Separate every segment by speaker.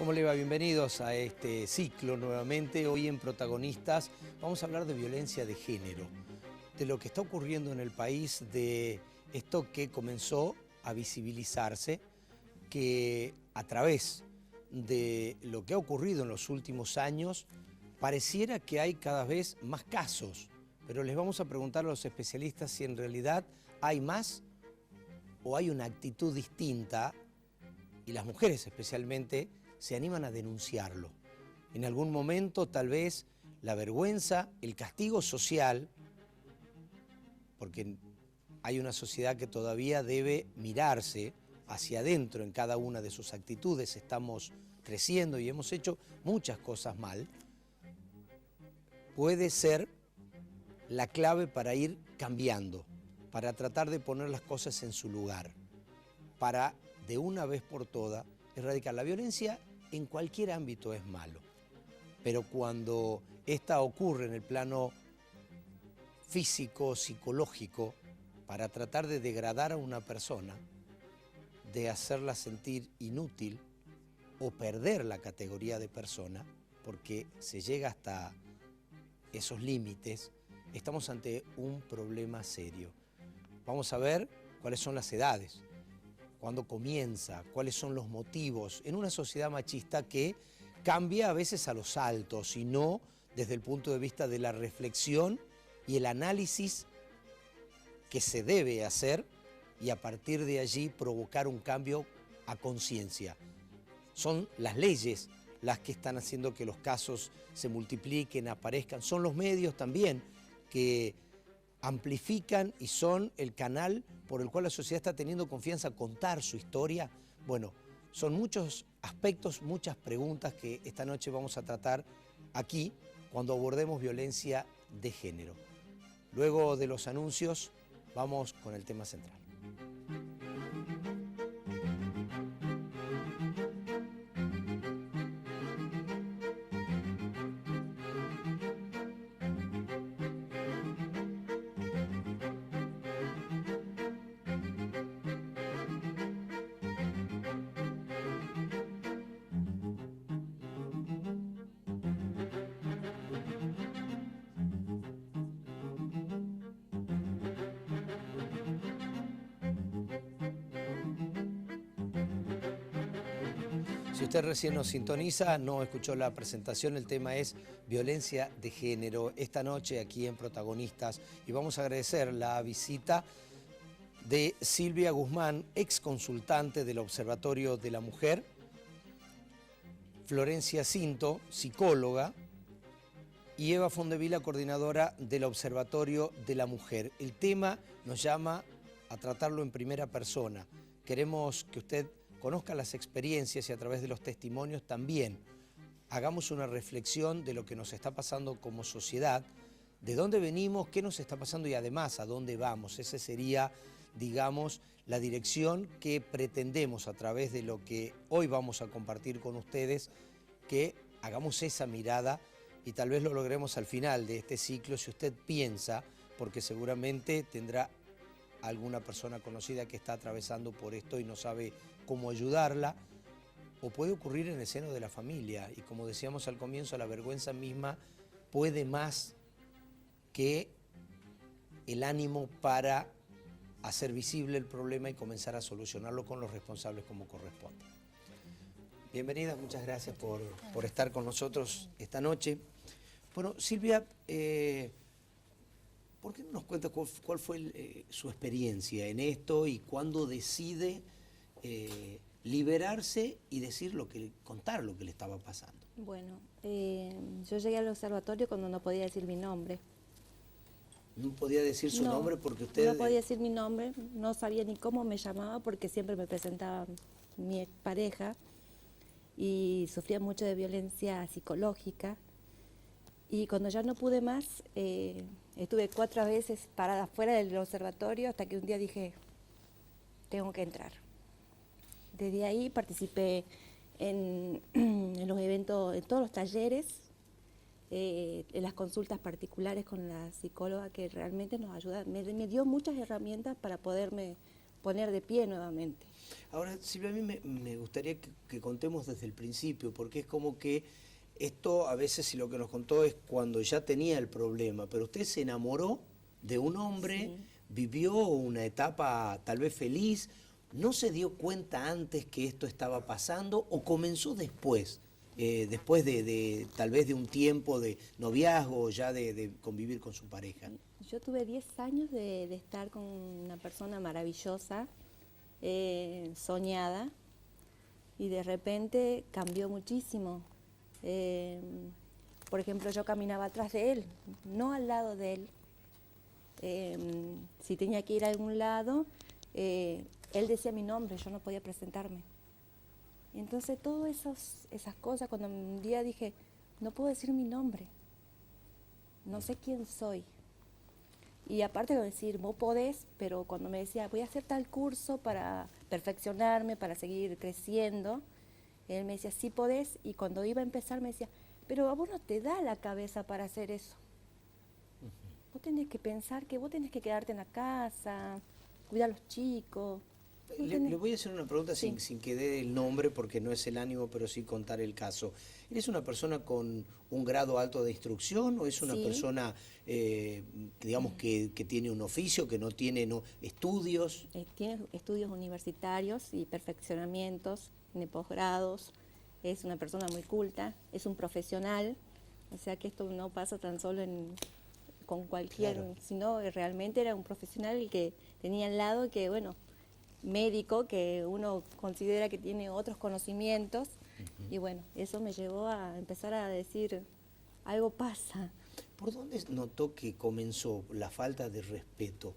Speaker 1: ¿Cómo le va? Bienvenidos a este ciclo nuevamente. Hoy en Protagonistas vamos a hablar de violencia de género, de lo que está ocurriendo en el país, de esto que comenzó a visibilizarse, que a través de lo que ha ocurrido en los últimos años, pareciera que hay cada vez más casos, pero les vamos a preguntar a los especialistas si en realidad hay más o hay una actitud distinta, y las mujeres especialmente se animan a denunciarlo. En algún momento tal vez la vergüenza, el castigo social, porque hay una sociedad que todavía debe mirarse hacia adentro en cada una de sus actitudes. Estamos creciendo y hemos hecho muchas cosas mal. Puede ser la clave para ir cambiando, para tratar de poner las cosas en su lugar, para de una vez por todas erradicar la violencia. En cualquier ámbito es malo, pero cuando esta ocurre en el plano físico, psicológico, para tratar de degradar a una persona, de hacerla sentir inútil o perder la categoría de persona, porque se llega hasta esos límites, estamos ante un problema serio. Vamos a ver cuáles son las edades, cuándo comienza, cuáles son los motivos en una sociedad machista que cambia a veces a los saltos y no desde el punto de vista de la reflexión y el análisis que se debe hacer y a partir de allí provocar un cambio a conciencia. Son las leyes las que están haciendo que los casos se multipliquen, aparezcan, son los medios también que amplifican y son el canal por el cual la sociedad está teniendo confianza a contar su historia. Bueno, son muchos aspectos, muchas preguntas que esta noche vamos a tratar aquí cuando abordemos violencia de género. Luego de los anuncios, vamos con el tema central. Si usted recién nos sintoniza, no escuchó la presentación, el tema es violencia de género. Esta noche aquí en Protagonistas, y vamos a agradecer la visita de Silvia Guzmán, ex consultante del Observatorio de la Mujer, Florencia Cinto, psicóloga, y Eva Fondevila, coordinadora del Observatorio de la Mujer. El tema nos llama a tratarlo en primera persona. Queremos que usted conozca las experiencias y a través de los testimonios también hagamos una reflexión de lo que nos está pasando como sociedad, de dónde venimos, qué nos está pasando y además a dónde vamos. Esa sería, digamos, la dirección que pretendemos a través de lo que hoy vamos a compartir con ustedes, que hagamos esa mirada y tal vez lo logremos al final de este ciclo si usted piensa, porque seguramente tendrá alguna persona conocida que está atravesando por esto y no sabe cómo ayudarla, o puede ocurrir en el seno de la familia, y como decíamos al comienzo, la vergüenza misma puede más que el ánimo para hacer visible el problema y comenzar a solucionarlo con los responsables como corresponde. Bienvenida, muchas gracias por estar con nosotros esta noche. Bueno, Silvia, ¿por qué no nos cuenta cuál fue su experiencia en esto y cuándo decide liberarse y contar lo que le estaba pasando?
Speaker 2: Bueno, yo llegué al observatorio cuando no podía decir mi nombre.
Speaker 1: ¿No podía decir su nombre porque usted...?
Speaker 2: No podía decir mi nombre, no sabía ni cómo me llamaba porque siempre me presentaba mi pareja y sufría mucho de violencia psicológica. Y cuando ya no pude más, estuve 4 veces parada fuera del observatorio hasta que un día dije, tengo que entrar. Desde ahí participé en los eventos, en todos los talleres, en las consultas particulares con la psicóloga que realmente nos ayuda. Me dio muchas herramientas para poderme poner de pie nuevamente.
Speaker 1: Ahora, Silvia, a mí me gustaría que contemos desde el principio, porque es como que esto a veces, si lo que nos contó es cuando ya tenía el problema, pero usted se enamoró de un hombre,
Speaker 2: Sí.
Speaker 1: vivió una etapa tal vez feliz, ¿no se dio cuenta antes que esto estaba pasando o comenzó después? Después de tal vez de un tiempo de noviazgo, ya de convivir con su pareja.
Speaker 2: Yo tuve 10 años de estar con una persona maravillosa, soñada, y de repente cambió muchísimo. Eh, por ejemplo, yo caminaba atrás de él, no al lado de él. Si tenía que ir a algún lado, él decía mi nombre, yo no podía presentarme. Entonces, todas esas cosas, cuando un día dije, no puedo decir mi nombre, no sé quién soy. Y aparte de decir, vos podés, pero cuando me decía, voy a hacer tal curso para perfeccionarme, para seguir creciendo, él me decía, sí podés, y cuando iba a empezar me decía, pero a vos no te da la cabeza para hacer eso. Vos tenés que pensar que vos tenés que quedarte en la casa, cuidar a los chicos.
Speaker 1: Le voy a hacer una pregunta
Speaker 2: Sí.
Speaker 1: sin que dé el nombre, porque no es el ánimo, pero sí contar el caso. ¿Eres una persona con un grado alto de instrucción o es una
Speaker 2: Sí.
Speaker 1: persona, digamos, que tiene un oficio, que no tiene estudios?
Speaker 2: Tiene estudios universitarios y perfeccionamientos de posgrados, es una persona muy culta, es un profesional, o sea que esto no pasa tan solo con cualquier,
Speaker 1: Claro.
Speaker 2: sino realmente era un profesional el que tenía al lado que, bueno, médico, que uno considera que tiene otros conocimientos, y bueno, eso me llevó a empezar a decir, algo pasa.
Speaker 1: ¿Por dónde notó que comenzó la falta de respeto?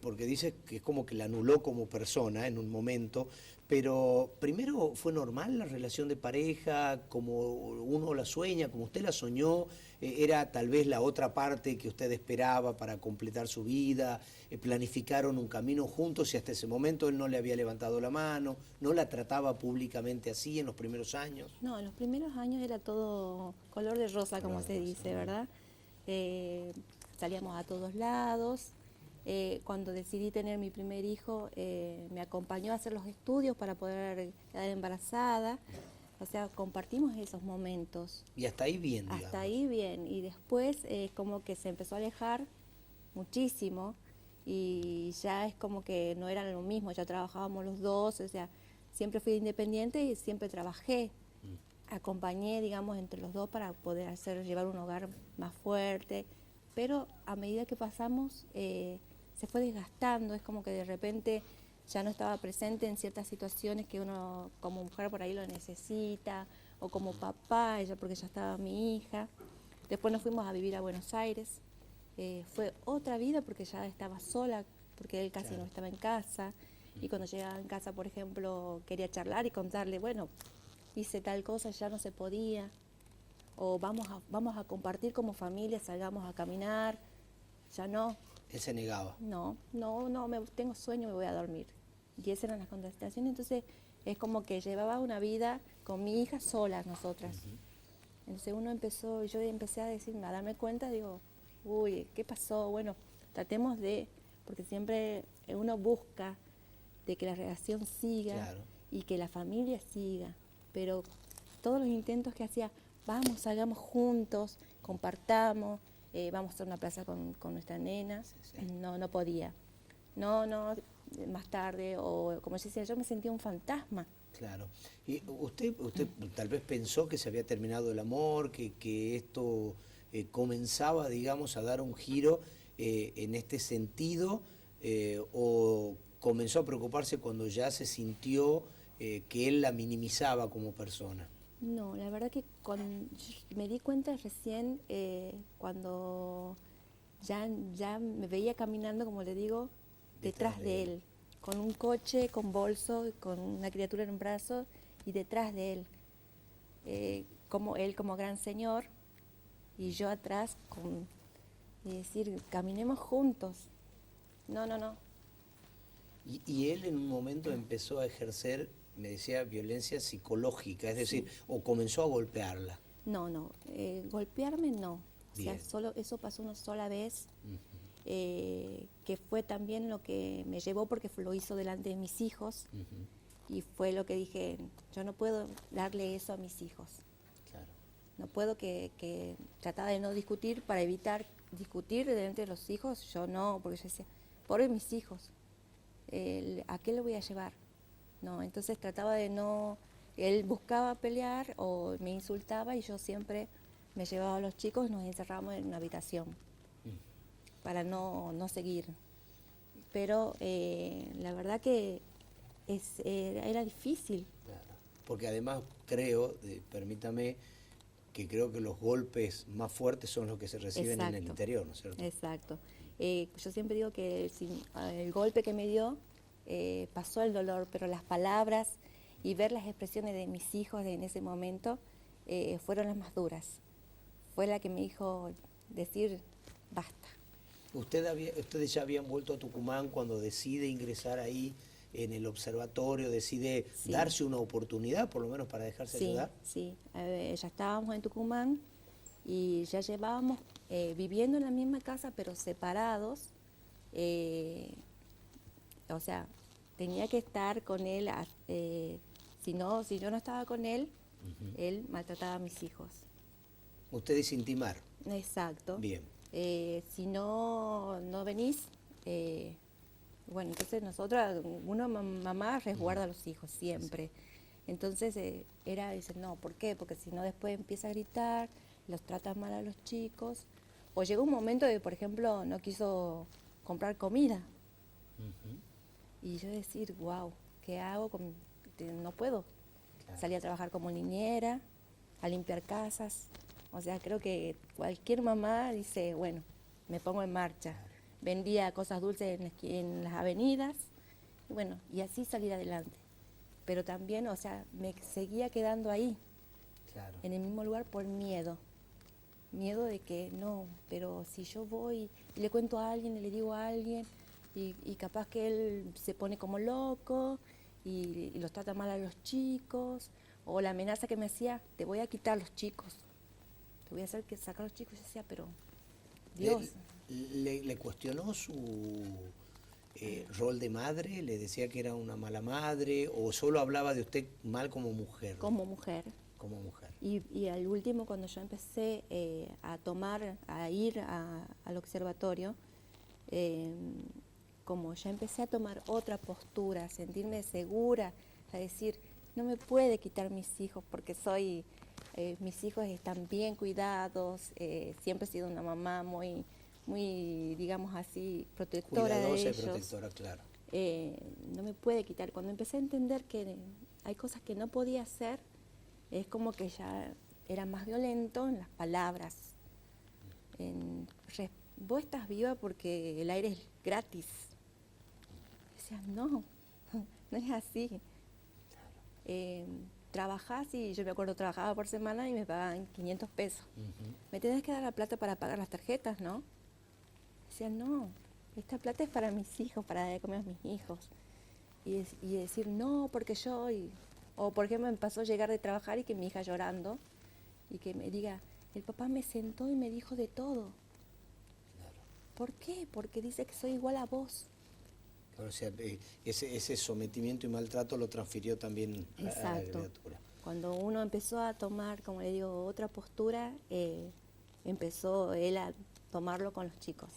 Speaker 1: Porque dice que es como que la anuló como persona en un momento, pero primero fue normal la relación de pareja, como uno la sueña, como usted la soñó, era tal vez la otra parte que usted esperaba para completar su vida, planificaron un camino juntos y hasta ese momento él no le había levantado la mano, no la trataba públicamente así en los primeros años.
Speaker 2: No, en los primeros años era todo color de rosa, como
Speaker 1: Color de
Speaker 2: se
Speaker 1: rosa,
Speaker 2: dice, ¿verdad? Salíamos a todos lados. Cuando decidí tener mi primer hijo, me acompañó a hacer los estudios para poder quedar embarazada. O sea, compartimos esos momentos.
Speaker 1: Y hasta ahí bien, digamos.
Speaker 2: Hasta ahí bien. Y después como que se empezó a alejar muchísimo y ya es como que no eran lo mismo, ya trabajábamos los dos, o sea, siempre fui independiente y siempre trabajé. Acompañé, digamos, entre los dos para poder llevar un hogar más fuerte, pero a medida que pasamos se fue desgastando, es como que de repente ya no estaba presente en ciertas situaciones que uno como mujer por ahí lo necesita, o como papá, ella porque ya estaba mi hija. Después nos fuimos a vivir a Buenos Aires, fue otra vida porque ya estaba sola, porque él casi no estaba en casa, y cuando llegaba en casa, por ejemplo, quería charlar y contarle, bueno, hice tal cosa, ya no se podía, o vamos a compartir como familia, salgamos a caminar, ya no.
Speaker 1: Él se negaba.
Speaker 2: No, tengo sueño, me voy a dormir. Y esas eran las contestaciones, entonces es como que llevaba una vida con mi hija sola, nosotras. Entonces yo empecé a decir, a darme cuenta, digo, uy, ¿qué pasó? Bueno, tratemos porque siempre uno busca de que la relación siga,
Speaker 1: Claro.
Speaker 2: y que la familia siga, pero todos los intentos que hacía, vamos, salgamos juntos, compartamos, vamos a hacer una plaza con nuestra nena,
Speaker 1: Sí.
Speaker 2: no podía. No, más tarde, o como yo decía, yo me sentía un fantasma.
Speaker 1: Claro. Y usted tal vez pensó que se había terminado el amor, que esto comenzaba, digamos, a dar un giro en este sentido, o comenzó a preocuparse cuando ya se sintió que él la minimizaba como persona.
Speaker 2: No, la verdad que me di cuenta recién cuando ya me veía caminando, como le digo, detrás de él, con un coche, con bolso, con una criatura en un brazo y detrás de él. Como él como gran señor y yo atrás y decir, caminemos juntos. No.
Speaker 1: Y él en un momento empezó a ejercer, me decía, violencia psicológica, es decir, o comenzó a golpearla.
Speaker 2: No, golpearme no. O sea,
Speaker 1: Bien.
Speaker 2: solo eso pasó una sola vez. que fue también lo que me llevó, porque lo hizo delante de mis hijos, y fue lo que dije, yo no puedo darle eso a mis hijos.
Speaker 1: Claro.
Speaker 2: No puedo que trataba de no discutir para evitar discutir delante de los hijos, yo no, porque yo decía, pobre mis hijos, ¿a qué le voy a llevar? No, entonces trataba de no, él buscaba pelear o me insultaba y yo siempre me llevaba a los chicos y nos encerrábamos en una habitación para no seguir. Pero la verdad que era difícil.
Speaker 1: Claro. Porque además creo, permítame, que creo que los golpes más fuertes son los que se reciben en el interior, ¿no es cierto?
Speaker 2: Exacto. Yo siempre digo que el golpe que me dio pasó el dolor, pero las palabras y ver las expresiones de mis hijos en ese momento fueron las más duras. Fue la que me dijo decir basta.
Speaker 1: Ustedes ya habían vuelto a Tucumán cuando decide ingresar ahí en el observatorio, decide darse una oportunidad, por lo menos para dejarse ayudar.
Speaker 2: Sí, ya estábamos en Tucumán y ya llevábamos viviendo en la misma casa, pero separados. O sea, tenía que estar con él, si yo no estaba con él, él maltrataba a mis hijos.
Speaker 1: Ustedes intimar.
Speaker 2: Exacto.
Speaker 1: Bien.
Speaker 2: Si no venís, bueno, entonces mamá resguarda a los hijos siempre. Entonces dice, no, ¿por qué? Porque si no después empieza a gritar, los trata mal a los chicos. O llegó un momento de, por ejemplo, no quiso comprar comida. Y yo decir, wow, ¿qué hago? No puedo. Claro. Salí a trabajar como niñera, a limpiar casas. O sea, creo que cualquier mamá dice, bueno, me pongo en marcha. Claro. Vendía cosas dulces en las avenidas, y bueno, y así salir adelante. Pero también, o sea, me seguía quedando ahí, claro, en el mismo lugar por miedo. Miedo de que no, pero si yo voy y le cuento a alguien y le digo a alguien, y capaz que él se pone como loco y los trata mal a los chicos, o la amenaza que me hacía, te voy a quitar los chicos, te voy a hacer que sacar los chicos. Yo decía, pero Dios.
Speaker 1: ¿Le cuestionó su rol de madre? ¿Le decía que era una mala madre? ¿O solo hablaba de usted mal como mujer?
Speaker 2: Como mujer.
Speaker 1: Como mujer.
Speaker 2: Y al último, cuando yo empecé a ir al observatorio, como ya empecé a tomar otra postura, a sentirme segura, a decir, no me puede quitar mis hijos porque mis hijos están bien cuidados, siempre he sido una mamá muy, digamos así, protectora de ellos.
Speaker 1: Cuidadosa y protectora, claro.
Speaker 2: No me puede quitar. Cuando empecé a entender que hay cosas que no podía hacer, es como que ya era más violento en las palabras. Vos estás viva porque el aire es gratis. Decía, no es así. Trabajás, y yo me acuerdo, trabajaba por semana y me pagaban 500 pesos. Me tenés que dar la plata para pagar las tarjetas, ¿no? Decía, no, esta plata es para mis hijos, para dar de comer a mis hijos. Y decir, no, porque yo... O por ejemplo me pasó llegar de trabajar y que mi hija llorando y que me diga, el papá me sentó y me dijo de todo. Claro. ¿Por qué? Porque dice que soy igual a vos.
Speaker 1: Claro, o sea, ese sometimiento y maltrato lo transfirió también a la criatura.
Speaker 2: Cuando uno empezó a tomar, como le digo, otra postura, empezó él a tomarlo con los chicos.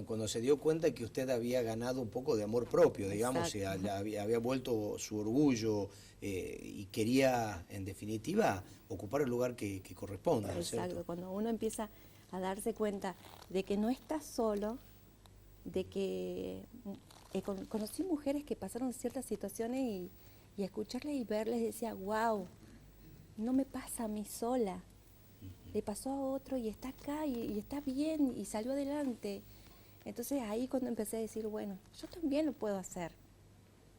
Speaker 1: Cuando se dio cuenta que usted había ganado un poco de amor propio, digamos, y había vuelto su orgullo y quería, en definitiva, ocupar el lugar que corresponde, ¿no es cierto?
Speaker 2: Exacto, cuando uno empieza a darse cuenta de que no está solo, de que conocí mujeres que pasaron ciertas situaciones y escucharles y verles decía, wow, no me pasa a mí sola, le pasó a otro y está acá y está bien y salió adelante. Entonces ahí cuando empecé a decir, bueno, yo también lo puedo hacer,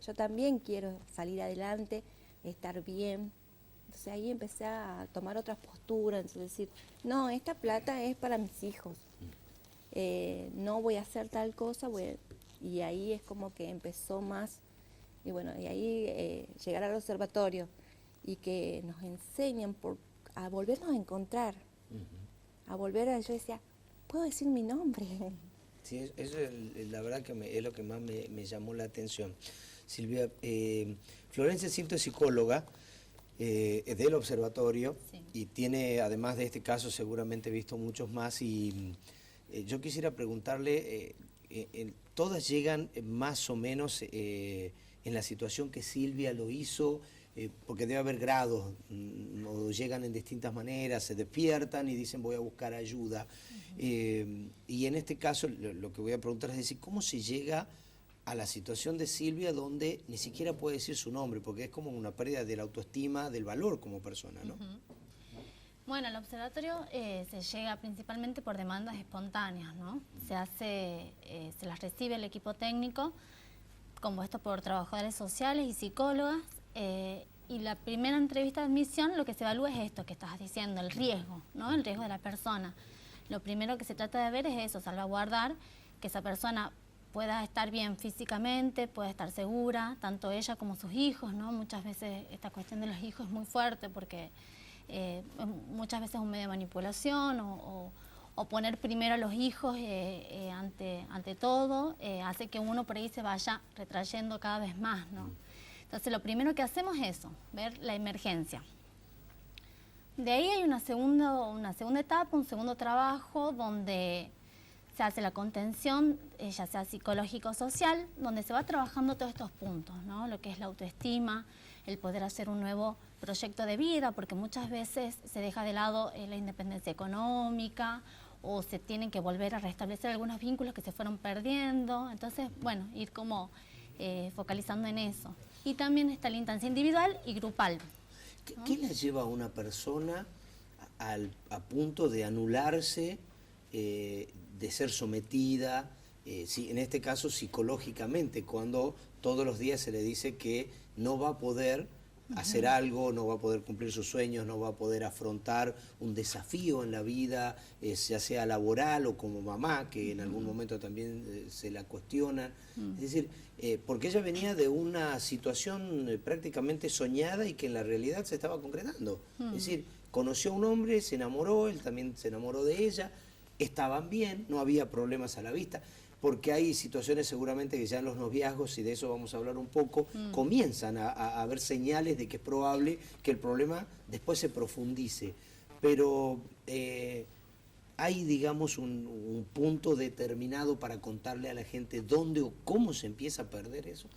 Speaker 2: yo también quiero salir adelante, estar bien. Entonces ahí empecé a tomar otras posturas, entonces decir, no, esta plata es para mis hijos, no voy a hacer tal cosa, y ahí es como que empezó más, y bueno, y ahí llegar al observatorio y que nos enseñan a volvernos a encontrar, a volver a, yo decía, puedo decir mi nombre.
Speaker 1: Sí, eso es la verdad que es lo que más me llamó la atención. Silvia, Florencia Cinto es psicóloga, es del observatorio, sí, y tiene, además de este caso, seguramente visto muchos más, y yo quisiera preguntarle, ¿todas llegan más o menos en la situación que Silvia lo hizo? Porque debe haber grados, o llegan en distintas maneras, se despiertan y dicen voy a buscar ayuda. Y en este caso lo que voy a preguntar es decir, ¿cómo se llega a la situación de Silvia donde ni siquiera puede decir su nombre? Porque es como una pérdida de la autoestima, del valor como persona, ¿no?
Speaker 3: Bueno, al observatorio se llega principalmente por demandas espontáneas, ¿no? Se las recibe el equipo técnico, compuesto por trabajadores sociales y psicólogas, y la primera entrevista de admisión lo que se evalúa es esto que estás diciendo, el riesgo, ¿no? El riesgo de la persona. Lo primero que se trata de ver es eso, salvaguardar que esa persona pueda estar bien físicamente, pueda estar segura, tanto ella como sus hijos, ¿no? Muchas veces esta cuestión de los hijos es muy fuerte porque muchas veces es un medio de manipulación o poner primero a los hijos ante todo hace que uno por ahí se vaya retrayendo cada vez más, ¿no? Entonces lo primero que hacemos es eso, ver la emergencia. De ahí hay una segunda etapa, un segundo trabajo donde se hace la contención, ya sea psicológico-social, donde se va trabajando todos estos puntos, ¿no? Lo que es la autoestima, el poder hacer un nuevo proyecto de vida, porque muchas veces se deja de lado la independencia económica o se tienen que volver a restablecer algunos vínculos que se fueron perdiendo. Entonces, bueno, ir como focalizando en eso. Y también está la instancia individual y grupal, ¿no?
Speaker 1: ¿Qué le lleva a una persona a punto de anularse, de ser sometida, en este caso psicológicamente, cuando todos los días se le dice que no va a poder hacer algo, no va a poder cumplir sus sueños, no va a poder afrontar un desafío en la vida, ya sea laboral o como mamá, que en algún momento también se la cuestiona? Es decir, porque ella venía de una situación prácticamente soñada y que en la realidad se estaba concretando. Es decir, conoció a un hombre, se enamoró, él también se enamoró de ella, estaban bien, no había problemas a la vista, porque hay situaciones seguramente que ya en los noviazgos, y de eso vamos a hablar un poco, comienzan a haber señales de que es probable que el problema después se profundice. Pero hay, digamos, un punto determinado para contarle a la gente dónde o cómo se empieza a perder eso.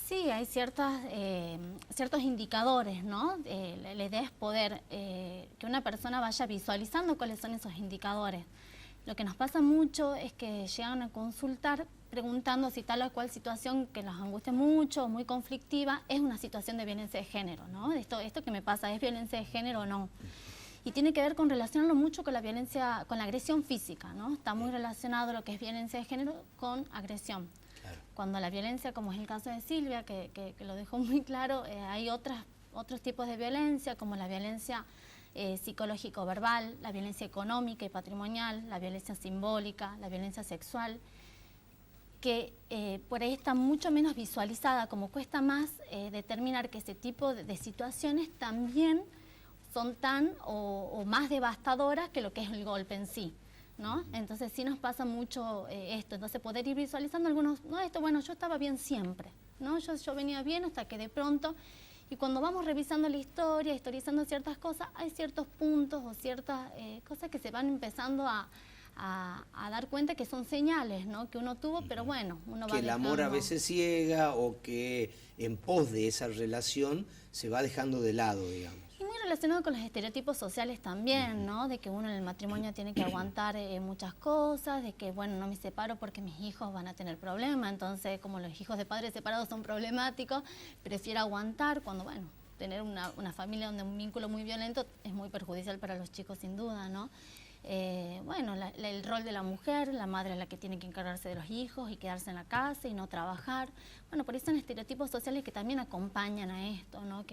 Speaker 3: Sí, hay ciertos indicadores, ¿no? La idea es poder que una persona vaya visualizando cuáles son esos indicadores. Lo que nos pasa mucho es que llegan a consultar preguntando si tal o cual situación que los angustia mucho o muy conflictiva es una situación de violencia de género, ¿no? Esto que me pasa, ¿es violencia de género o no? Y tiene que ver con relacionarlo mucho con la violencia, con la agresión física, ¿no? Está muy relacionado lo que es violencia de género con agresión. Claro. Cuando la violencia, como es el caso de Silvia, que lo dejó muy claro, hay otros tipos de violencia, como la violencia psicológico-verbal, la violencia económica y patrimonial, la violencia simbólica, la violencia sexual, que por ahí está mucho menos visualizada, como cuesta más determinar que ese tipo de situaciones también son tan o más devastadoras que lo que es el golpe en sí, ¿no? Entonces sí nos pasa mucho esto, entonces poder ir visualizando algunos, no, esto, bueno, yo estaba bien siempre, ¿no? Yo venía bien hasta que de pronto... Y cuando vamos revisando la historia, historizando ciertas cosas, hay ciertos puntos o ciertas cosas que se van empezando a dar cuenta que son señales, ¿no? Que uno tuvo, pero bueno, uno va
Speaker 1: que el
Speaker 3: dejando...
Speaker 1: amor a veces ciega o que en pos de esa relación se va dejando de lado, digamos.
Speaker 3: Y muy relacionado con los estereotipos sociales también, ¿no? De que uno en el matrimonio tiene que aguantar muchas cosas, de que, bueno, no me separo porque mis hijos van a tener problemas, entonces como los hijos de padres separados son problemáticos, prefiero aguantar cuando, bueno, tener una familia donde un vínculo muy violento es muy perjudicial para los chicos sin duda, ¿no? Bueno, el rol de la mujer, la madre es la que tiene que encargarse de los hijos y quedarse en la casa y no trabajar. Bueno, por eso son estereotipos sociales que también acompañan a esto, ¿no?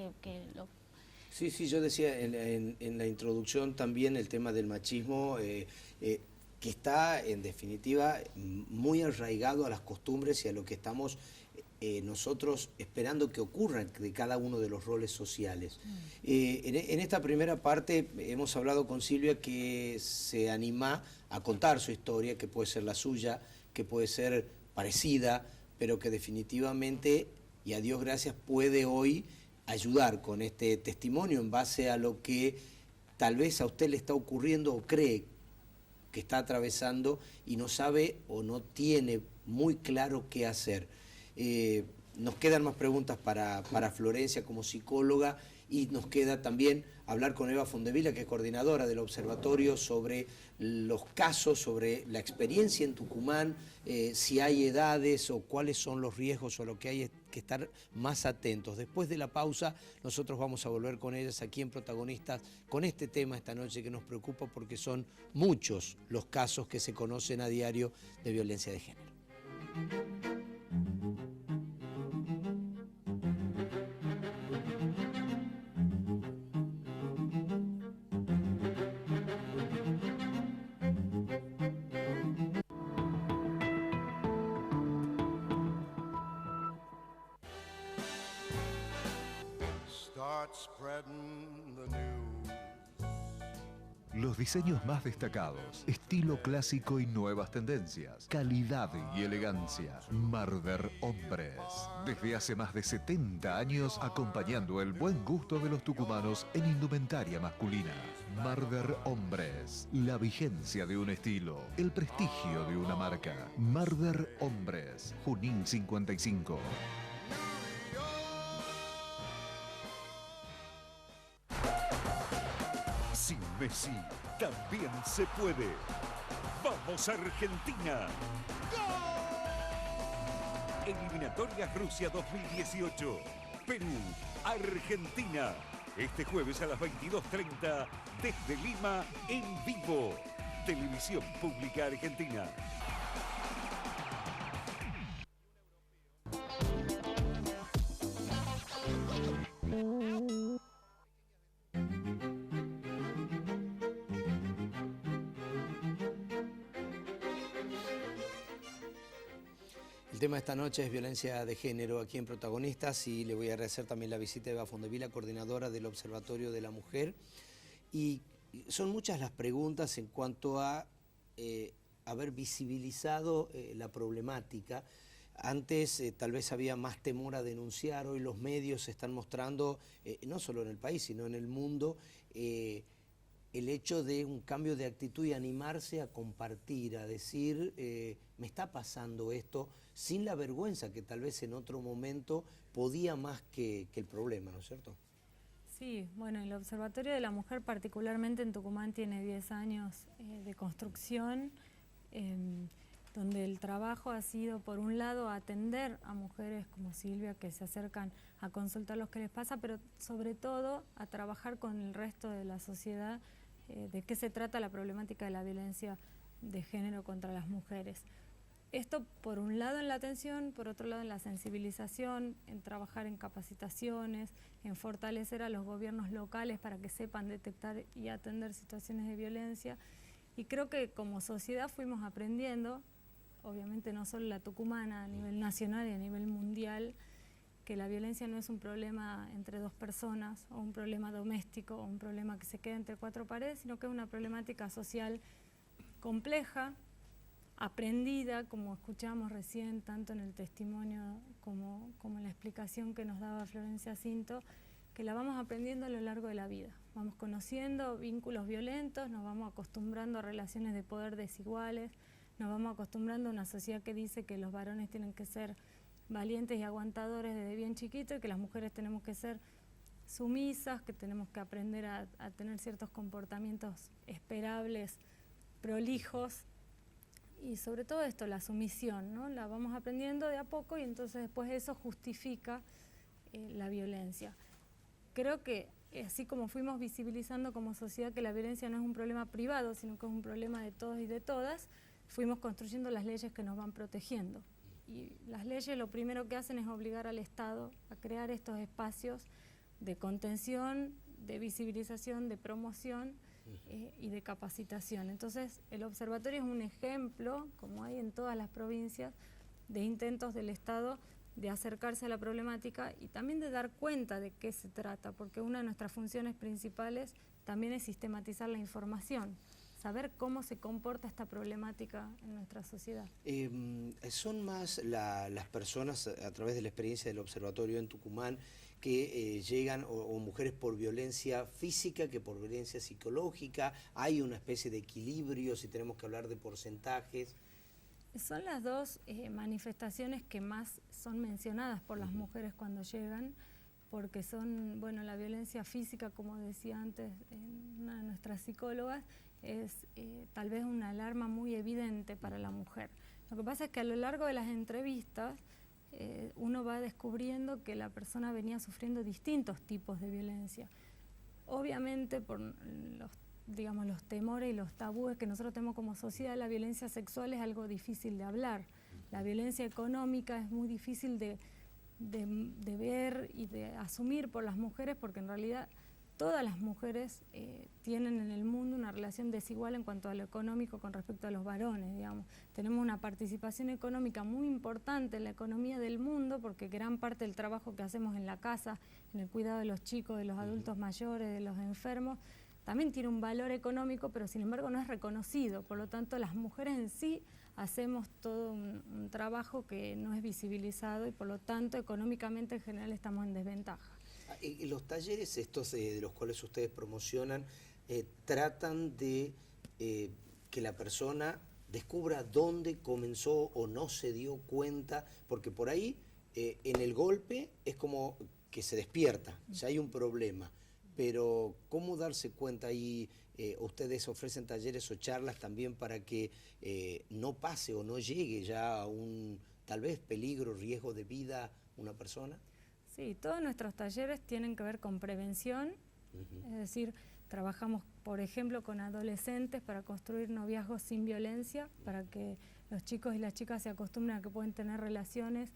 Speaker 1: Sí, yo decía en la introducción también el tema del machismo, que está en definitiva muy arraigado a las costumbres y a lo que estamos nosotros esperando que ocurra de cada uno de los roles sociales. En esta primera parte hemos hablado con Silvia que se anima a contar su historia, que puede ser la suya, que puede ser parecida, pero que definitivamente, y a Dios gracias, puede hoy ayudar con este testimonio en base a lo que tal vez a usted le está ocurriendo o cree que está atravesando y no sabe o no tiene muy claro qué hacer. Nos quedan más preguntas para Florencia como psicóloga, y nos queda también hablar con Eva Fondevila, que es coordinadora del observatorio, sobre los casos, sobre la experiencia en Tucumán, si hay edades o cuáles son los riesgos o lo que hay que estar más atentos. Después de la pausa, nosotros vamos a volver con ellas aquí en Protagonistas con este tema esta noche que nos preocupa porque son muchos los casos que se conocen a diario de violencia de género.
Speaker 4: Los diseños más destacados, estilo clásico y nuevas tendencias, calidad y elegancia. Marder Hombres. Desde hace más de 70 años acompañando el buen gusto de los tucumanos en indumentaria masculina. Marder Hombres. La vigencia de un estilo, el prestigio de una marca. Marder Hombres. Junín 55.
Speaker 5: Sin Messi también se puede. ¡Vamos Argentina! ¡Gol! Eliminatorias Rusia 2018. Perú, Argentina. Este jueves a las 22:30 desde Lima en vivo. Televisión Pública Argentina.
Speaker 1: El tema de esta noche es violencia de género aquí en Protagonistas, y le voy a agradecer también la visita de Eva Fondevila, coordinadora del Observatorio de la Mujer. Y son muchas las preguntas en cuanto a haber visibilizado la problemática. Antes tal vez había más temor a denunciar, hoy los medios están mostrando, no solo en el país, sino en el mundo, el hecho de un cambio de actitud y animarse a compartir, a decir, me está pasando esto, sin la vergüenza que tal vez en otro momento podía más que el problema, ¿no es cierto?
Speaker 6: Sí, bueno, el Observatorio de la Mujer particularmente en Tucumán tiene 10 años de construcción, donde el trabajo ha sido, por un lado, atender a mujeres como Silvia que se acercan a consultar lo que les pasa, pero sobre todo a trabajar con el resto de la sociedad de qué se trata la problemática de la violencia de género contra las mujeres. Esto por un lado en la atención, por otro lado en la sensibilización, en trabajar en capacitaciones, en fortalecer a los gobiernos locales para que sepan detectar y atender situaciones de violencia. Y creo que como sociedad fuimos aprendiendo, obviamente no solo la tucumana, a nivel nacional y a nivel mundial, que la violencia no es un problema entre dos personas, o un problema doméstico, o un problema que se queda entre cuatro paredes, sino que es una problemática social compleja, aprendida, como escuchamos recién, tanto en el testimonio como en la explicación que nos daba Florencia Cinto, que la vamos aprendiendo a lo largo de la vida. Vamos conociendo vínculos violentos, nos vamos acostumbrando a relaciones de poder desiguales, nos vamos acostumbrando a una sociedad que dice que los varones tienen que ser valientes y aguantadores desde bien chiquitos y que las mujeres tenemos que ser sumisas, que tenemos que aprender a tener ciertos comportamientos esperables, prolijos, y sobre todo esto, la sumisión, ¿no? La vamos aprendiendo de a poco y entonces después eso justifica la violencia. Creo que así como fuimos visibilizando como sociedad que la violencia no es un problema privado, sino que es un problema de todos y de todas, fuimos construyendo las leyes que nos van protegiendo. Y las leyes lo primero que hacen es obligar al Estado a crear estos espacios de contención, de visibilización, de promoción y de capacitación. Entonces, el observatorio es un ejemplo, como hay en todas las provincias, de intentos del Estado de acercarse a la problemática y también de dar cuenta de qué se trata, porque una de nuestras funciones principales también es sistematizar la información, saber cómo se comporta esta problemática en nuestra sociedad.
Speaker 1: ¿Son más las personas a través de la experiencia del observatorio en Tucumán que llegan, o mujeres por violencia física que por violencia psicológica? ¿Hay una especie de equilibrio, si tenemos que hablar de porcentajes?
Speaker 6: Son las dos manifestaciones que más son mencionadas por las mujeres cuando llegan, porque son, bueno, la violencia física, como decía antes una de nuestras psicólogas, es tal vez una alarma muy evidente para la mujer. Lo que pasa es que a lo largo de las entrevistas uno va descubriendo que la persona venía sufriendo distintos tipos de violencia. Obviamente por los temores y los tabúes que nosotros tenemos como sociedad, la violencia sexual es algo difícil de hablar. La violencia económica es muy difícil de ver y de asumir por las mujeres, porque en realidad todas las mujeres tienen en el mundo una relación desigual en cuanto a lo económico con respecto a los varones, digamos. Tenemos una participación económica muy importante en la economía del mundo, porque gran parte del trabajo que hacemos en la casa, en el cuidado de los chicos, de los adultos mayores, de los enfermos, también tiene un valor económico, pero sin embargo no es reconocido. Por lo tanto, las mujeres en sí hacemos todo un trabajo que no es visibilizado y por lo tanto económicamente en general estamos en desventaja.
Speaker 1: Y los talleres estos de los cuales ustedes promocionan tratan de que la persona descubra dónde comenzó o no se dio cuenta, porque por ahí en el golpe es como que se despierta, ya hay un problema, pero ¿cómo darse cuenta? Y ustedes ofrecen talleres o charlas también para que no pase o no llegue ya a un tal vez peligro, riesgo de vida una persona.
Speaker 6: Sí, todos nuestros talleres tienen que ver con prevención, es decir, trabajamos, por ejemplo, con adolescentes para construir noviazgos sin violencia, para que los chicos y las chicas se acostumbren a que pueden tener relaciones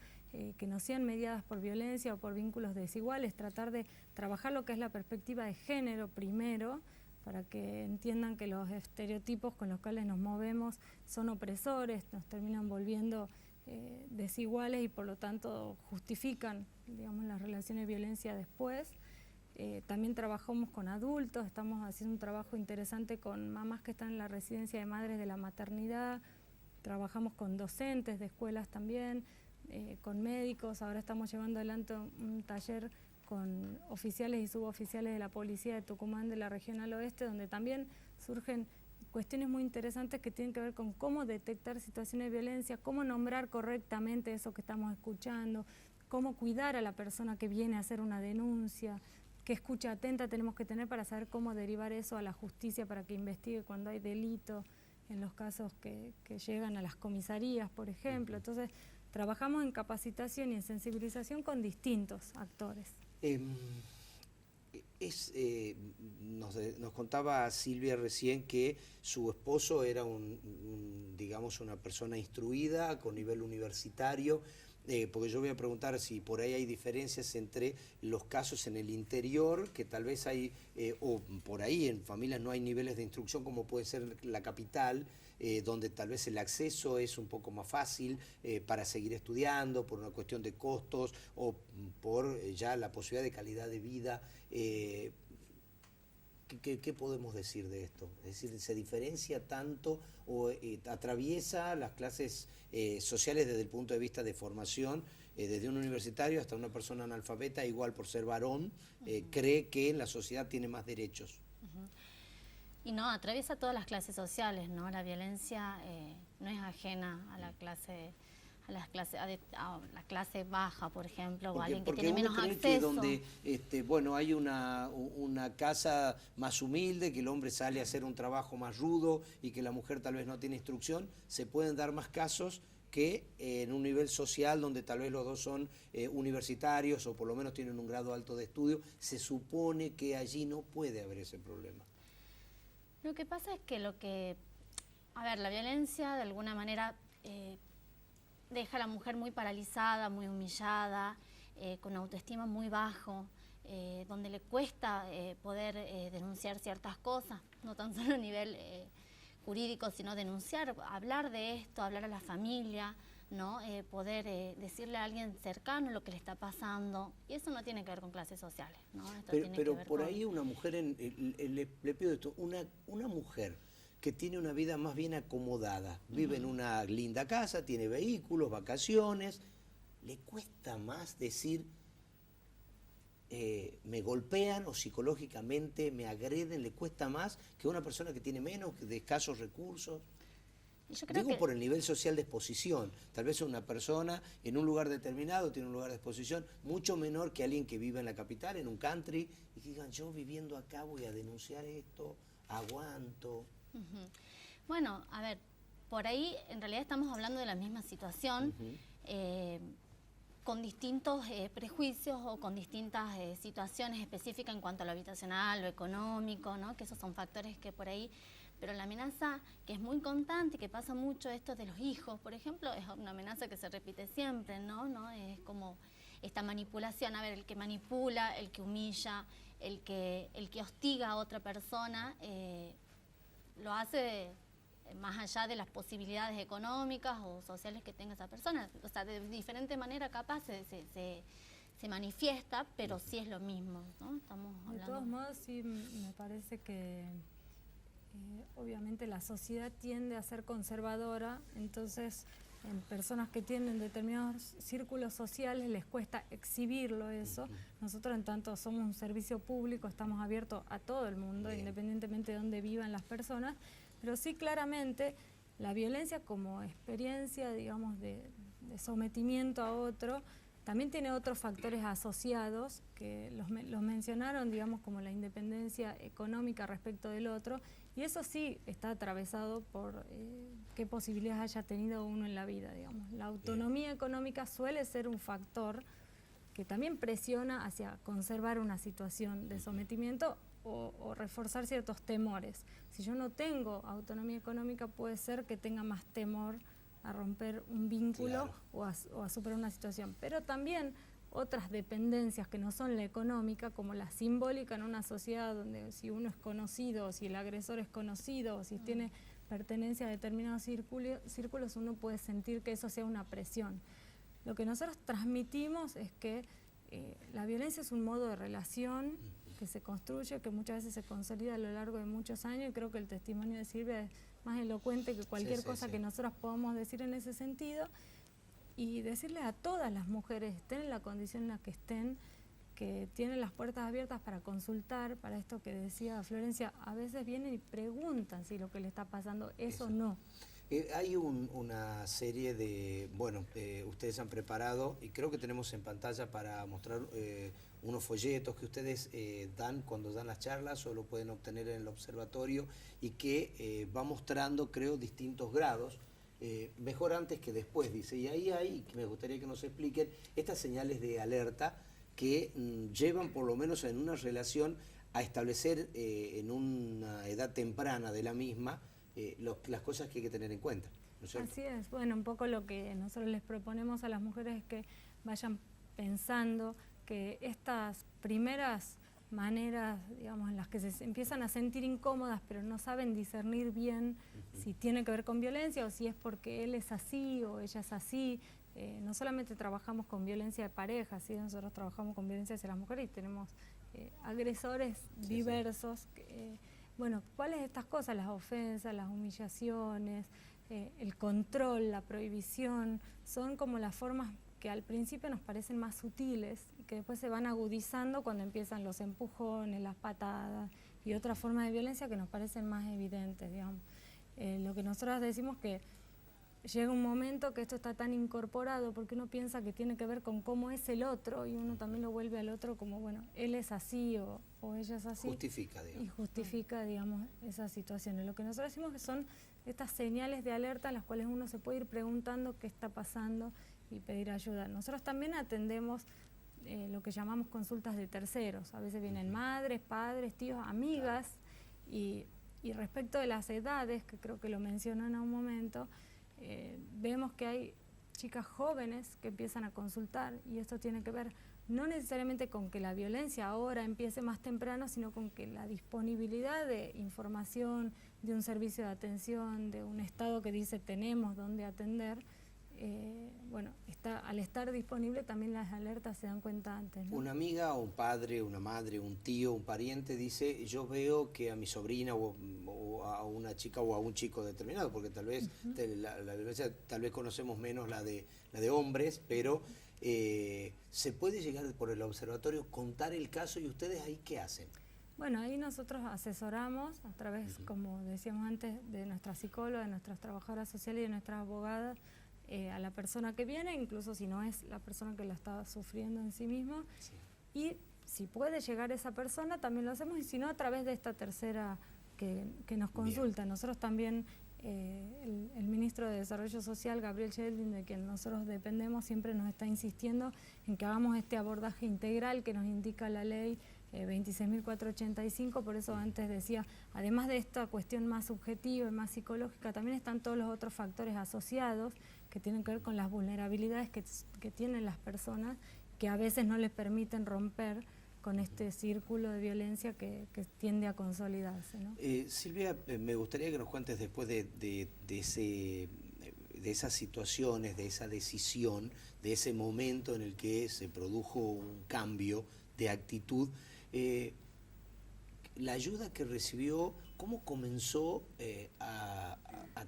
Speaker 6: que no sean mediadas por violencia o por vínculos desiguales, tratar de trabajar lo que es la perspectiva de género primero, para que entiendan que los estereotipos con los cuales nos movemos son opresores, nos terminan volviendo desiguales y por lo tanto justifican, digamos, las relaciones de violencia después. También trabajamos con adultos, estamos haciendo un trabajo interesante con mamás que están en la residencia de madres de la maternidad, trabajamos con docentes de escuelas también, con médicos, ahora estamos llevando adelante un taller con oficiales y suboficiales de la Policía de Tucumán de la Regional Oeste, donde también surgen cuestiones muy interesantes que tienen que ver con cómo detectar situaciones de violencia, cómo nombrar correctamente eso que estamos escuchando, cómo cuidar a la persona que viene a hacer una denuncia, qué escucha atenta tenemos que tener para saber cómo derivar eso a la justicia para que investigue cuando hay delito, en los casos que llegan a las comisarías, por ejemplo. Entonces, trabajamos en capacitación y en sensibilización con distintos actores.
Speaker 1: Nos contaba Silvia recién que su esposo era digamos, una persona instruida con nivel universitario, porque yo voy a preguntar si por ahí hay diferencias entre los casos en el interior, que tal vez hay, o por ahí en familias no hay niveles de instrucción como puede ser la capital, donde tal vez el acceso es un poco más fácil para seguir estudiando, por una cuestión de costos o por ya la posibilidad de calidad de vida. ¿Qué podemos decir de esto? Es decir, ¿se diferencia tanto o atraviesa las clases sociales desde el punto de vista de formación, desde un universitario hasta una persona analfabeta, igual por ser varón, cree que en la sociedad tiene más derechos?
Speaker 3: Y no, atraviesa todas las clases sociales, ¿no? La violencia no es ajena a la clase, a la clase baja, por ejemplo, o alguien que tiene menos acceso.
Speaker 1: Que donde bueno, hay una casa más humilde, que el hombre sale a hacer un trabajo más rudo y que la mujer tal vez no tiene instrucción, se pueden dar más casos que en un nivel social donde tal vez los dos son universitarios o por lo menos tienen un grado alto de estudio, se supone que allí no puede haber ese problema.
Speaker 3: Lo que pasa es que la violencia de alguna manera deja a la mujer muy paralizada, muy humillada, con autoestima muy bajo, donde le cuesta poder denunciar ciertas cosas, no tan solo a nivel jurídico, sino denunciar, hablar de esto, hablar a la familia, ¿no? Poder decirle a alguien cercano lo que le está pasando, y eso no tiene que ver con clases sociales, ¿no? Esto tiene que
Speaker 1: Pero
Speaker 3: ver
Speaker 1: por
Speaker 3: con...
Speaker 1: ahí una mujer, le pido esto, una mujer que tiene una vida más bien acomodada, vive en una linda casa, tiene vehículos, vacaciones, le cuesta más decir, me golpean o psicológicamente me agreden, le cuesta más que una persona que tiene menos, de escasos recursos.
Speaker 3: Yo creo
Speaker 1: Digo
Speaker 3: que...
Speaker 1: por el nivel social de exposición. Tal vez una persona en un lugar determinado tiene un lugar de exposición mucho menor que alguien que vive en la capital, en un country, y que digan, yo viviendo acá voy a denunciar esto, aguanto.
Speaker 3: Bueno, a ver, por ahí en realidad estamos hablando de la misma situación, con distintos prejuicios o con distintas situaciones específicas en cuanto a lo habitacional, lo económico, ¿no? Que esos son factores que por ahí... Pero la amenaza que es muy constante, que pasa mucho, esto de los hijos, por ejemplo, es una amenaza que se repite siempre, ¿no? Es como esta manipulación, a ver, el que manipula, el que humilla, el que hostiga a otra persona, lo hace más allá de las posibilidades económicas o sociales que tenga esa persona. O sea, de diferente manera capaz se manifiesta, pero sí es lo mismo, ¿no? Estamos hablando...
Speaker 6: De todos modos, sí me parece que obviamente la sociedad tiende a ser conservadora, entonces en personas que tienen determinados círculos sociales les cuesta exhibirlo eso. Nosotros en tanto somos un servicio público, estamos abiertos a todo el mundo, independientemente de dónde vivan las personas, pero sí claramente la violencia como experiencia, digamos, de sometimiento a otro, también tiene otros factores asociados que los mencionaron, digamos, como la independencia económica respecto del otro, y eso sí está atravesado por qué posibilidades haya tenido uno en la vida, digamos. La autonomía económica suele ser un factor que también presiona hacia conservar una situación de sometimiento o reforzar ciertos temores. Si yo no tengo autonomía económica, puede ser que tenga más temor a romper un vínculo, claro, o a superar una situación. Pero también otras dependencias que no son la económica, como la simbólica en una sociedad donde si uno es conocido, o si el agresor es conocido, o si tiene pertenencia a determinados círculos, uno puede sentir que eso sea una presión. Lo que nosotros transmitimos es que la violencia es un modo de relación que se construye, que muchas veces se consolida a lo largo de muchos años, y creo que el testimonio de Silvia es más elocuente que cualquier cosa que nosotros podamos decir en ese sentido, y decirle a todas las mujeres, estén en la condición en la que estén, que tienen las puertas abiertas para consultar, para esto que decía Florencia, a veces vienen y preguntan si lo que le está pasando es o no.
Speaker 1: Hay una serie de, bueno, ustedes han preparado, y creo que tenemos en pantalla para mostrar unos folletos que ustedes dan cuando dan las charlas, o lo pueden obtener en el observatorio, y que va mostrando, creo, distintos grados, mejor antes que después, dice, y ahí hay, que me gustaría que nos expliquen, estas señales de alerta que llevan por lo menos en una relación a establecer en una edad temprana de la misma las cosas que hay que tener en cuenta, ¿no es cierto?
Speaker 6: Así es, bueno, un poco lo que nosotros les proponemos a las mujeres es que vayan pensando que estas primeras maneras, digamos, en las que se empiezan a sentir incómodas, pero no saben discernir bien si tiene que ver con violencia o si es porque él es así o ella es así. No solamente trabajamos con violencia de pareja, ¿sí? Nosotros trabajamos con violencia hacia las mujeres y tenemos agresores diversos. Bueno, ¿cuáles de estas cosas? Las ofensas, las humillaciones, el control, la prohibición, son como las formas que al principio nos parecen más sutiles y que después se van agudizando cuando empiezan los empujones, las patadas y otras formas de violencia que nos parecen más evidentes, digamos. Lo que nosotros decimos que llega un momento que esto está tan incorporado porque uno piensa que tiene que ver con cómo es el otro y uno también lo vuelve al otro como, bueno, él es así o ella es así.
Speaker 1: Justifica, digamos.
Speaker 6: Y justifica, digamos, esas situaciones. Lo que nosotros decimos que son estas señales de alerta en las cuales uno se puede ir preguntando qué está pasando y pedir ayuda. Nosotros también atendemos lo que llamamos consultas de terceros. A veces vienen madres, padres, tíos, amigas, y respecto de las edades, que creo que lo mencionan a un momento, vemos que hay chicas jóvenes que empiezan a consultar, y esto tiene que ver no necesariamente con que la violencia ahora empiece más temprano, sino con que la disponibilidad de información, de un servicio de atención, de un Estado que dice tenemos dónde atender, bueno, al estar disponible también las alertas se dan cuenta antes, ¿no?
Speaker 1: Una amiga, un padre, una madre, un tío, un pariente dice, yo veo que a mi sobrina o a una chica o a un chico determinado, porque tal vez la violencia, tal vez conocemos menos la de hombres, pero se puede llegar por el observatorio, contar el caso, y ustedes ahí ¿qué hacen?
Speaker 6: Bueno, ahí nosotros asesoramos a través, como decíamos antes, de nuestra psicóloga, de nuestras trabajadoras sociales y de nuestras abogadas, a la persona que viene, incluso si no es la persona que lo está sufriendo en sí misma. Sí. Y si puede llegar esa persona, también lo hacemos, y si no, a través de esta tercera que nos consulta. Bien. Nosotros también, el ministro de Desarrollo Social, Gabriel Sheldin, de quien nosotros dependemos, siempre nos está insistiendo en que hagamos este abordaje integral que nos indica la ley 26.485, por eso antes decía, además de esta cuestión más subjetiva y más psicológica, también están todos los otros factores asociados que tienen que ver con las vulnerabilidades que tienen las personas, que a veces no les permiten romper con este círculo de violencia que tiende a consolidarse, ¿no?
Speaker 1: Silvia, me gustaría que nos cuentes después de esas situaciones, de esa decisión, de ese momento en el que se produjo un cambio de actitud, la ayuda que recibió, ¿cómo comenzó a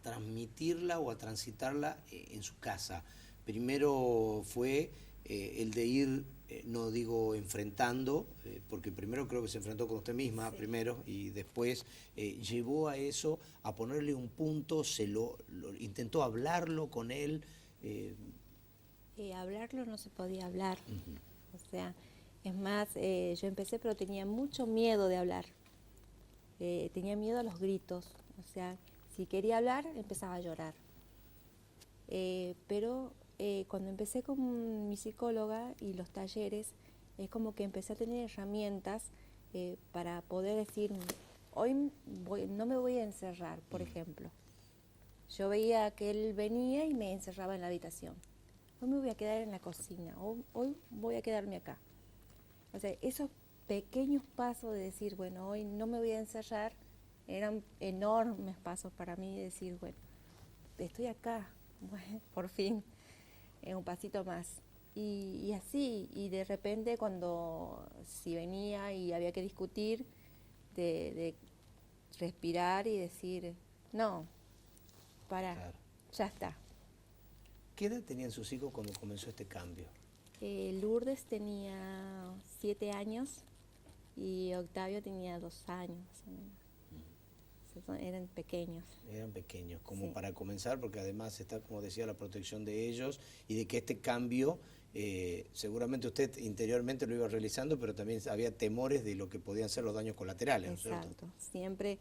Speaker 1: transmitirla o a transitarla en su casa? Primero fue el de ir, no digo enfrentando, porque primero creo que se enfrentó con usted misma, sí, primero, y después llevó a eso, a ponerle un punto, intentó hablarlo con él.
Speaker 2: Hablarlo no se podía hablar, o sea, es más, yo empecé pero tenía mucho miedo de hablar, tenía miedo a los gritos, o sea, si quería hablar empezaba a llorar, pero cuando empecé con mi psicóloga y los talleres, es como que empecé a tener herramientas para poder decir, hoy no me voy a encerrar, por ejemplo. Yo veía que él venía y me encerraba en la habitación. Hoy me voy a quedar en la cocina, hoy voy a quedarme acá. O sea, esos pequeños pasos de decir, bueno, hoy no me voy a encerrar, eran enormes pasos para mí, de decir, bueno, estoy acá, bueno, por fin. Un pasito más, y así, y de repente si venía y había que discutir, de respirar y decir, no, para, claro, ya está.
Speaker 1: ¿Qué edad tenían sus hijos cuando comenzó este cambio?
Speaker 2: Lourdes tenía 7 años y Octavio tenía 2 años, más o menos. Eran pequeños.
Speaker 1: Eran pequeños, como
Speaker 2: sí,
Speaker 1: para comenzar, porque además está, como decía, la protección de ellos y de que este cambio, seguramente usted interiormente lo iba realizando, pero también había temores de lo que podían ser los daños colaterales, ¿no es cierto?
Speaker 2: Exacto. Siempre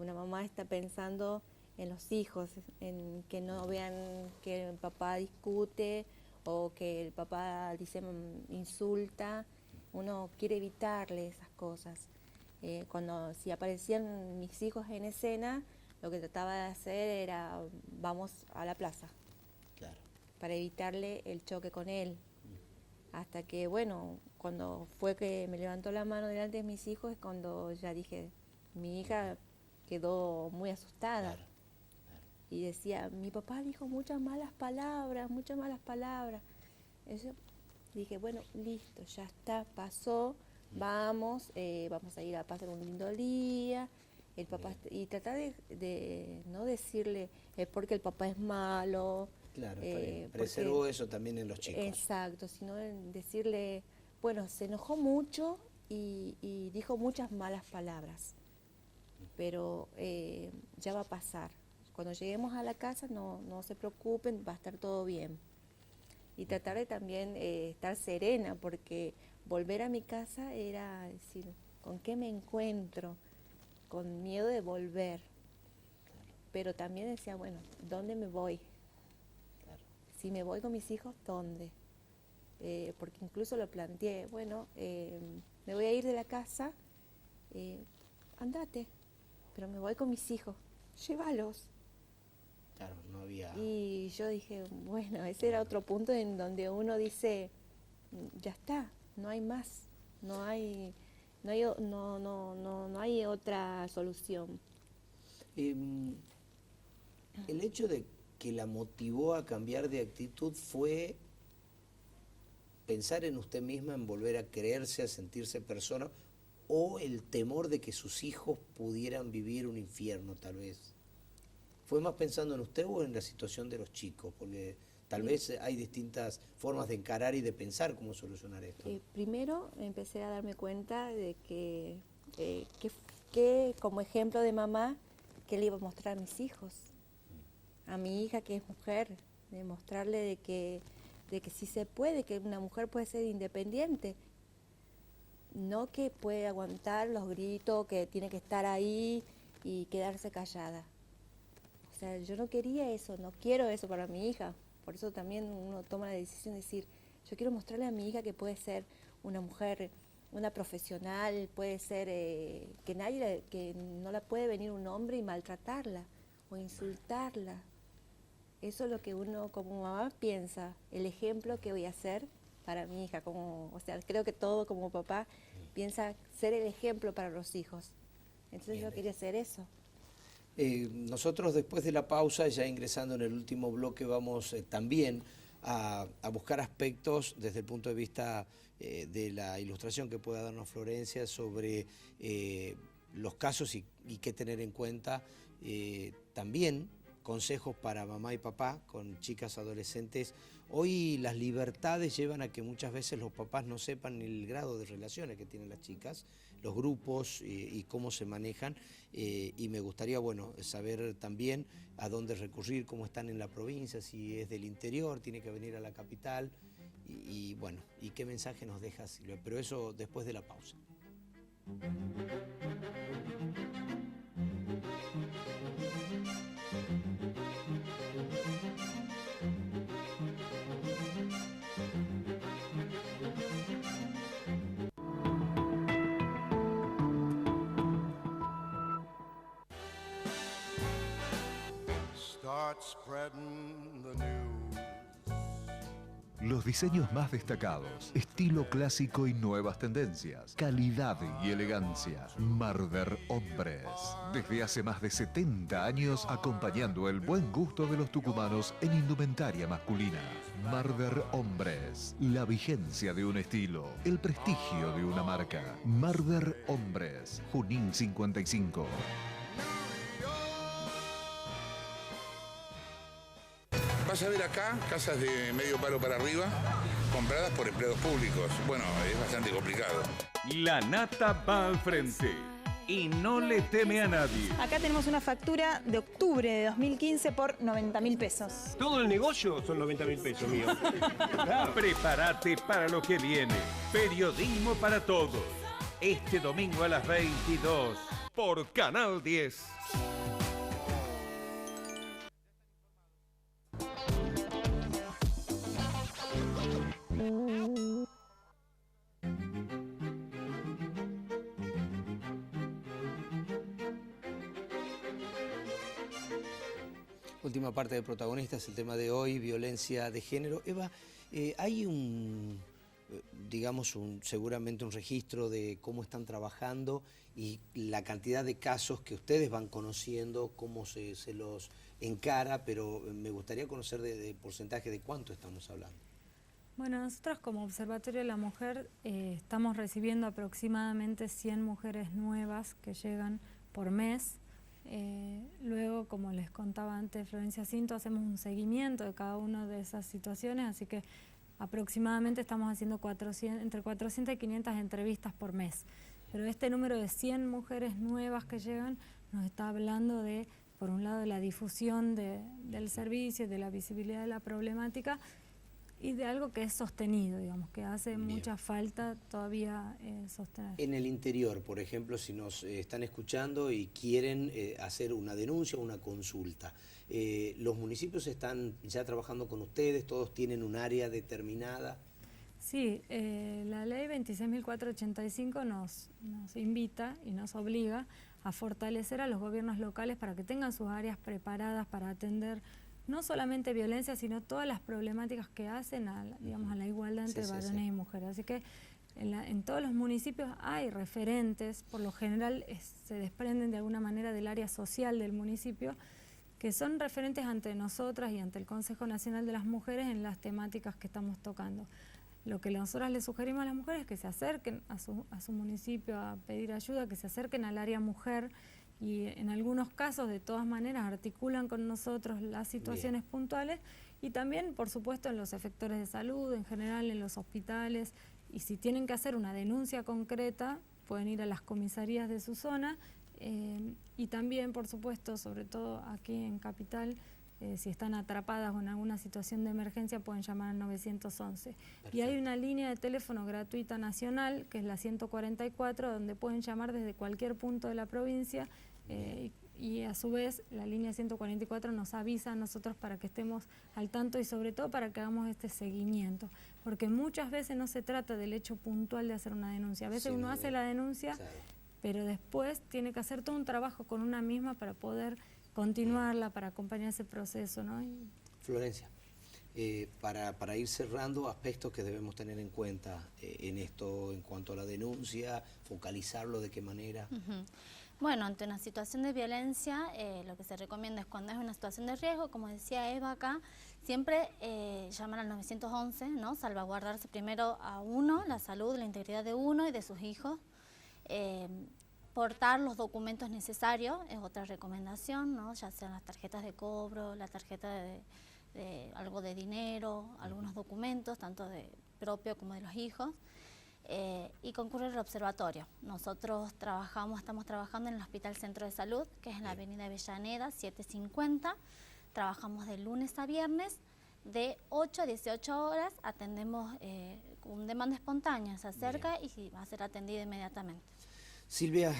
Speaker 2: una mamá está pensando en los hijos, en que no vean que el papá discute o que el papá dice insulta. Uno quiere evitarle esas cosas. Si aparecían mis hijos en escena, lo que trataba de hacer era, vamos a la plaza,
Speaker 1: claro,
Speaker 2: para evitarle el choque con él. Hasta que, bueno, cuando fue que me levantó la mano delante de mis hijos, es cuando ya dije, mi hija quedó muy asustada. Claro, claro. Y decía, mi papá dijo muchas malas palabras, muchas malas palabras. Eso, dije, bueno, listo, ya está, pasó. Vamos a ir a pasar un lindo día, el papá, y tratar de no decirle porque el papá es malo.
Speaker 1: Claro, preservó eso también en los chicos.
Speaker 2: Exacto, sino decirle, bueno, se enojó mucho y dijo muchas malas palabras, pero ya va a pasar. Cuando lleguemos a la casa no se preocupen, va a estar todo bien. Y tratar de también estar serena, porque volver a mi casa era decir, ¿con qué me encuentro? Con miedo de volver. Claro. Pero también decía, bueno, ¿dónde me voy? Claro. Si me voy con mis hijos, ¿dónde? Porque incluso lo planteé, bueno, me voy a ir de la casa, andate, pero me voy con mis hijos, llévalos.
Speaker 1: Claro, no había...
Speaker 2: Y yo dije, bueno, ese era otro punto en donde uno dice, ya está, no hay más, no hay otra solución.
Speaker 1: El hecho de que la motivó a cambiar de actitud fue pensar en usted misma, en volver a creerse, a sentirse persona, o el temor de que sus hijos pudieran vivir un infierno, tal vez? ¿Fue más pensando en usted o en la situación de los chicos? Porque tal vez hay distintas formas de encarar y de pensar cómo solucionar esto.
Speaker 2: Primero empecé a darme cuenta de que como ejemplo de mamá, que le iba a mostrar a mis hijos, a mi hija que es mujer, de mostrarle de que sí se puede, que una mujer puede ser independiente, no que puede aguantar los gritos, que tiene que estar ahí y quedarse callada. O sea, yo no quería eso, no quiero eso para mi hija. Por eso también uno toma la decisión de decir, yo quiero mostrarle a mi hija que puede ser una mujer, una profesional, puede ser que no la puede venir un hombre y maltratarla o insultarla. Eso es lo que uno como mamá piensa, el ejemplo que voy a hacer para mi hija. O sea, creo que todo como papá piensa ser el ejemplo para los hijos. Entonces yo quería hacer eso.
Speaker 1: Nosotros después de la pausa, ya ingresando en el último bloque, vamos también a buscar aspectos desde el punto de vista de la ilustración que pueda darnos Florencia sobre los casos y qué tener en cuenta. También consejos para mamá y papá con chicas adolescentes. Hoy las libertades llevan a que muchas veces los papás no sepan el grado de relaciones que tienen las chicas, los grupos y cómo se manejan, y me gustaría, bueno, saber también a dónde recurrir, cómo están en la provincia, si es del interior, tiene que venir a la capital, y bueno, y qué mensaje nos deja Silvia, pero eso después de la pausa.
Speaker 4: Los diseños más destacados, estilo clásico y nuevas tendencias, calidad y elegancia. Marder Hombres. Desde hace más de 70 años acompañando el buen gusto de los tucumanos en indumentaria masculina. Marder Hombres. La vigencia de un estilo, el prestigio de una marca. Marder Hombres. Junín 55.
Speaker 7: Vas a ver acá casas de medio palo para arriba, compradas por empleados públicos. Bueno, es bastante complicado.
Speaker 5: La Nata va al frente y no le teme a nadie.
Speaker 8: Acá tenemos una factura de octubre de 2015 por 90.000 pesos.
Speaker 9: Todo el negocio son 90.000 pesos mío.
Speaker 5: Claro. Prepárate para lo que viene. Periodismo para todos. Este domingo a las 22 por Canal 10.
Speaker 1: Última parte de Protagonistas, el tema de hoy, violencia de género. Eva, hay seguramente un registro de cómo están trabajando y la cantidad de casos que ustedes van conociendo, cómo se los encara, pero me gustaría conocer de porcentaje de cuánto estamos hablando.
Speaker 6: Bueno, nosotros como Observatorio de la Mujer estamos recibiendo aproximadamente 100 mujeres nuevas que llegan por mes. Luego, como les contaba antes Florencia Cinto, hacemos un seguimiento de cada una de esas situaciones, así que aproximadamente estamos haciendo entre 400 y 500 entrevistas por mes. Pero este número de 100 mujeres nuevas que llegan nos está hablando de, por un lado, de la difusión del servicio, de la visibilidad de la problemática y de algo que es sostenido, digamos, que hace mucha falta todavía sostener.
Speaker 1: En el interior, por ejemplo, si nos están escuchando y quieren hacer una denuncia o una consulta, ¿los municipios están ya trabajando con ustedes? ¿Todos tienen un área determinada?
Speaker 6: Sí, la ley 26.485 nos invita y nos obliga a fortalecer a los gobiernos locales para que tengan sus áreas preparadas para atender no solamente violencia, sino todas las problemáticas que hacen a la igualdad entre varones y mujeres. Así que en todos los municipios hay referentes, por lo general se desprenden de alguna manera del área social del municipio, que son referentes ante nosotras y ante el Consejo Nacional de las Mujeres en las temáticas que estamos tocando. Lo que nosotras les sugerimos a las mujeres es que se acerquen a su municipio a pedir ayuda, que se acerquen al área mujer, y en algunos casos de todas maneras articulan con nosotros las situaciones puntuales, y también por supuesto en los efectores de salud, en general en los hospitales, y si tienen que hacer una denuncia concreta pueden ir a las comisarías de su zona, y también por supuesto, sobre todo aquí en Capital, si están atrapadas o en alguna situación de emergencia pueden llamar al 911. Perfecto. Y hay una línea de teléfono gratuita nacional, que es la 144, donde pueden llamar desde cualquier punto de la provincia, y a su vez la línea 144 nos avisa a nosotros para que estemos al tanto y sobre todo para que hagamos este seguimiento. Porque muchas veces no se trata del hecho puntual de hacer una denuncia. A veces uno hace la denuncia, claro, pero después tiene que hacer todo un trabajo con una misma para poder continuarla, para acompañar ese proceso, ¿no?
Speaker 1: Florencia, para ir cerrando, aspectos que debemos tener en cuenta en esto, en cuanto a la denuncia, focalizarlo, de qué manera.
Speaker 3: Bueno, ante una situación de violencia, lo que se recomienda es cuando es una situación de riesgo, como decía Eva acá, siempre llamar al 911, ¿no? Salvaguardarse primero a uno, la salud, la integridad de uno y de sus hijos. Portar los documentos necesarios es otra recomendación, ¿no? Ya sean las tarjetas de cobro, la tarjeta de algo de dinero, algunos documentos, tanto de propio como de los hijos, y concurrir al observatorio. Nosotros estamos trabajando en el Hospital Centro de Salud, que es en la Avenida Avellaneda, 750. Trabajamos de lunes a viernes, de 8 a 18 horas, atendemos con demanda espontánea, se acerca y va a ser atendida inmediatamente.
Speaker 1: Silvia,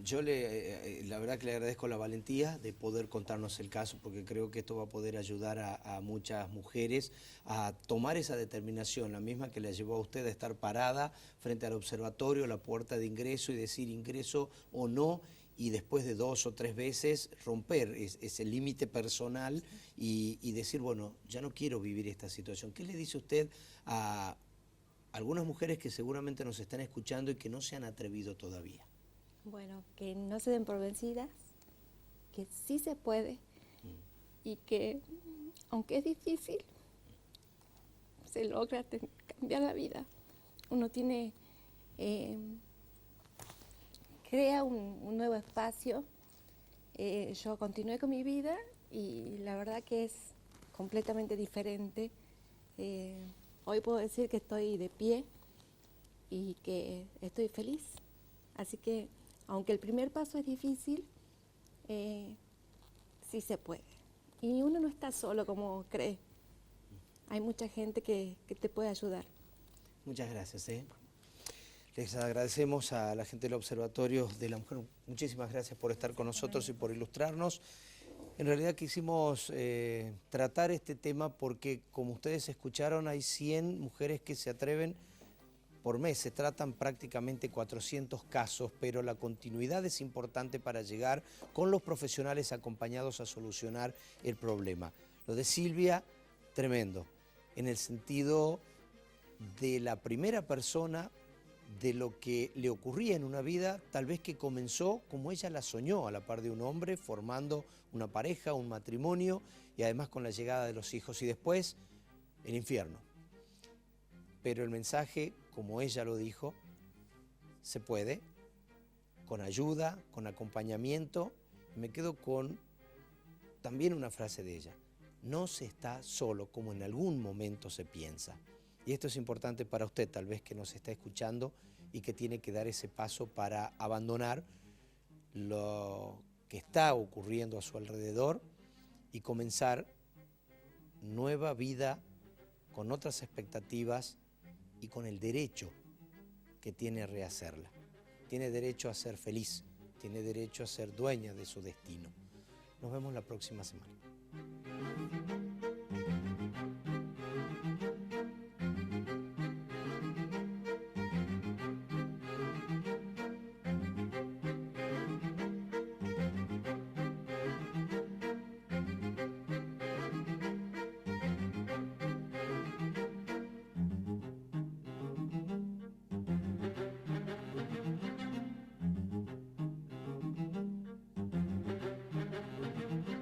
Speaker 1: yo la verdad que le agradezco la valentía de poder contarnos el caso, porque creo que esto va a poder ayudar a muchas mujeres a tomar esa determinación, la misma que le llevó a usted a estar parada frente al observatorio, la puerta de ingreso, y decir ingreso o no, y después de 2 o 3 veces romper ese límite personal y decir, bueno, ya no quiero vivir esta situación. ¿Qué le dice usted a algunas mujeres que seguramente nos están escuchando y que no se han atrevido todavía?
Speaker 2: Bueno, que no se den por vencidas, que sí se puede, y que aunque es difícil, se logra cambiar la vida. Uno tiene, crea un nuevo espacio. Yo continué con mi vida y la verdad que es completamente diferente. Hoy puedo decir que estoy de pie y que estoy feliz. Así que, aunque el primer paso es difícil, sí se puede. Y uno no está solo como cree. Hay mucha gente que te puede ayudar.
Speaker 1: Muchas gracias. Les agradecemos a la gente del Observatorio de la Mujer. Muchísimas gracias por estar con nosotros y por ilustrarnos. En realidad quisimos tratar este tema porque, como ustedes escucharon, hay 100 mujeres que se atreven por mes. Se tratan prácticamente 400 casos, pero la continuidad es importante para llegar con los profesionales acompañados a solucionar el problema. Lo de Silvia, tremendo, en el sentido de la primera persona, de lo que le ocurría en una vida, tal vez que comenzó como ella la soñó, a la par de un hombre, formando una pareja, un matrimonio, y además con la llegada de los hijos, y después el infierno. Pero el mensaje, como ella lo dijo, se puede, con ayuda, con acompañamiento. Me quedo con también una frase de ella: no se está solo como en algún momento se piensa. Y esto es importante para usted, tal vez, que nos está escuchando y que tiene que dar ese paso para abandonar lo que está ocurriendo a su alrededor y comenzar nueva vida con otras expectativas y con el derecho que tiene a rehacerla. Tiene derecho a ser feliz, tiene derecho a ser dueña de su destino. Nos vemos la próxima semana.